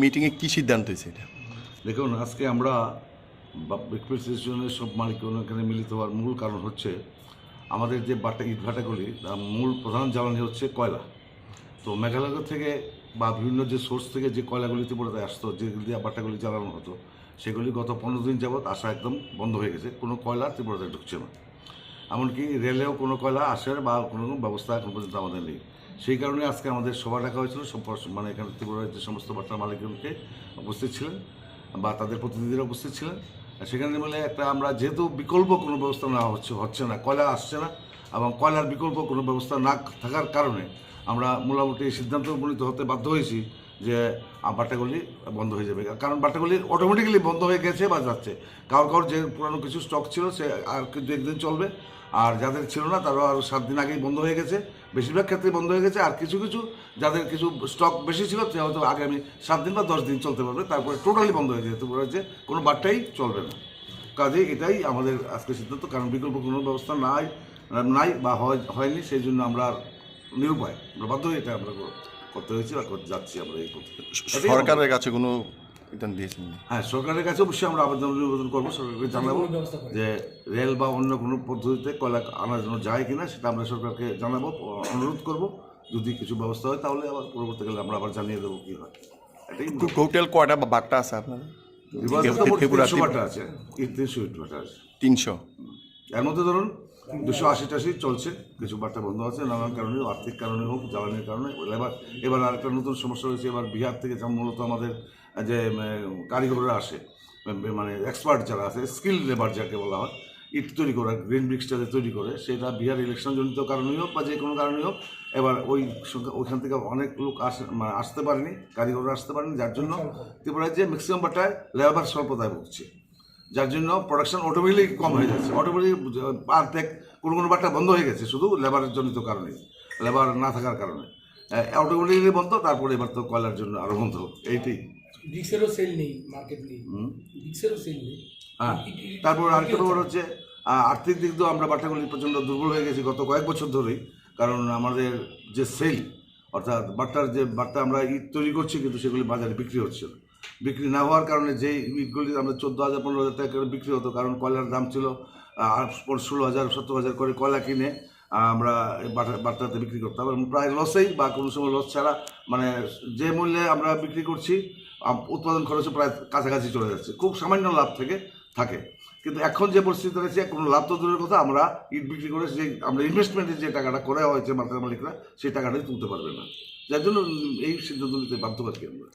মিটিংয়ে কী সিদ্ধান্ত হয়েছে এটা? দেখুন, আজকে আমরা এক্সপ্রেসনের সব মালিক এখানে মিলিত হওয়ার মূল কারণ হচ্ছে আমাদের যে ইটভাটাগুলি তার মূল প্রধান জ্বালানি হচ্ছে কয়লা। তো মেঘালয় থেকে বা বিভিন্ন যে সোর্স থেকে যে কয়লাগুলি ত্রিপুরাতে আসতো, যেগুলি দিয়ে বাটাগুলি জ্বালানো হতো, সেগুলি গত 15 দিন যাবৎ আসা একদম বন্ধ হয়ে গেছে। কোনো কয়লা ত্রিপুরাতে ঢুকছে না। এমনকি রেলেও কোনো কয়লা আসার বা কোনো ব্যবস্থা এখন পর্যন্ত আমাদের নেই। সেই কারণে আজকে আমাদের সভা ডাকা হয়েছিল, মানে এখানে ত্রিপুরার যে সমস্ত বাটার মালিকগণকে উপস্থিত ছিলেন বা তাদের প্রতিনিধিরা উপস্থিত ছিলেন। সেখানে মিলে একটা আমরা যেহেতু বিকল্প কোনো ব্যবস্থা নেওয়া হচ্ছে না, কয়লা আসছে না এবং কয়লার বিকল্প কোনো ব্যবস্থা না থাকার কারণে আমরা মোটামুটি সিদ্ধান্ত উপনীত হতে বাধ্য হয়েছি যে বাটাগুলি বন্ধ হয়ে যাবে। কারণ বাটাগুলি অটোমেটিক্যালি বন্ধ হয়ে গেছে বা যাচ্ছে। কারোর যে পুরানো কিছু স্টক ছিল সে আর কিন্তু একদিন চলবে, আর যাদের ছিল না তারাও আরও 7 দিন আগেই বন্ধ হয়ে গেছে। বেশিরভাগ ক্ষেত্রে বন্ধ হয়ে গেছে। আর কিছু যাদের কিছু স্টক বেশি ছিল সে হয়তো আগামী 7 দিন বা 10 দিন চলতে পারবে, তারপরে টোটালি বন্ধ হয়ে যেতে পারে, কোনো বাট্টাই চলবে না। কাজে এটাই আমাদের আজকে সিদ্ধান্ত, কারণ বিকল্প কোনো ব্যবস্থা নাই বা হয়নি। সেই জন্য আমরা নিরুপায়, আমরা বাধ্য হয়ে এটা আমরা করতে হয়েছে বা যাচ্ছি আমরা এই পথে। সরকারের কাছে কোনো রিটার্ন দিয়েছেন? হ্যাঁ, সরকারের কাছে অবশ্যই আমরা নিবেদন করবো, সরকারকে জানাবো যে রেল বা অন্য কোনো পদ্ধতিতে কয়লা আনার জন্য যায় কিনা, সেটা আমরা সরকারকে জানাবো, অনুরোধ করব। যদি কিছু ব্যবস্থা হয় তাহলে আবার পরবর্তীকালে আমরা আবার জানিয়ে দেবো কী হয়। এটাই টোটাল কয়টা বা বাট্টা আছে আপনাদের? 300 বাটা আছে, 300 ইট বাটা আছে। 300। এর মধ্যে ধরুন 280 চলছে, কিছু বাট্টা বন্ধ আছে নানান কারণে, আর্থিক কারণে হোক, জ্বালানির কারণে। এবার আরেকটা নতুন সমস্যা হয়েছে, এবার বিহার থেকে মূলত আমাদের যে কারিগররা আসে, মানে এক্সপার্ট যারা আছে, স্কিল লেবার যাকে বলা হয়, ইট তৈরি করা, গ্রিন ব্রিক্সটাতে তৈরি করে, সেটা বিহার ইলেকশনজনিত কারণেই হোক বা যে কোনো কারণেই হোক, এবার ওইখান থেকে অনেক লোক আসতে পারেনি, কারিগররা আসতে পারেনি, যার জন্য ত্রিপুরায় যে ম্যাক্সিমাম বাটায় লেবার স্বল্পতায় ভুগছে, যার জন্য প্রোডাকশন অটোমেটিকলি কম হয়ে যাচ্ছে। অটোমেটিক অর্ধেক কোনো বাট্টা বন্ধ হয়ে গেছে শুধু লেবারের জনিত কারণে, লেবার না থাকার কারণে অটোমেটিকলি বন্ধ। তারপরে এবার তো কয়লার জন্য আরও বন্ধ, এইটাই। ডিক্সেরও সেল নেই, মার্কেট নেই, ডিক্সেরও সেল নেই। হ্যাঁ, তারপর আরেকটা ব্যাপার হচ্ছে আর্থিক দিক দিয়েও আমরা বাট্টাগুলি প্রচণ্ড দুর্বল হয়ে গেছি গত কয়েক বছর ধরেই। কারণ আমাদের যে সেল, অর্থাৎ বাট্টা আমরা ইট তৈরি করছি কিন্তু সেগুলি বাজারে বিক্রি হচ্ছে না। বিক্রি না হওয়ার কারণে যেই ইটগুলি আমরা 14,000-15,000 টাকা করে বিক্রি হতো, কারণ কয়লার দাম ছিল 16,000-17,000 করে কয়লা কিনে আমরা বাট্টাতে বিক্রি করতাম, এবং প্রায় লসেই বা কোনো সময় লস ছাড়া, মানে যে মূল্যে আমরা বিক্রি করছি উৎপাদন খরচে প্রায় কাছাকাছি চলে যাচ্ছে, খুব সামান্য লাভ থাকে। কিন্তু এখন যে পরিস্থিতি রয়েছে, কোনো লাভ তো দূরের কথা, আমরা ইট বিক্রি করে যে আমরা ইনভেস্টমেন্টের যে টাকাটা করা হয়েছে বাটার মালিকরা, সেই টাকাটাই তুলতে পারবে না, যার জন্য এই সিদ্ধান্ত নিতে বাধ্য পাচ্ছি আমরা।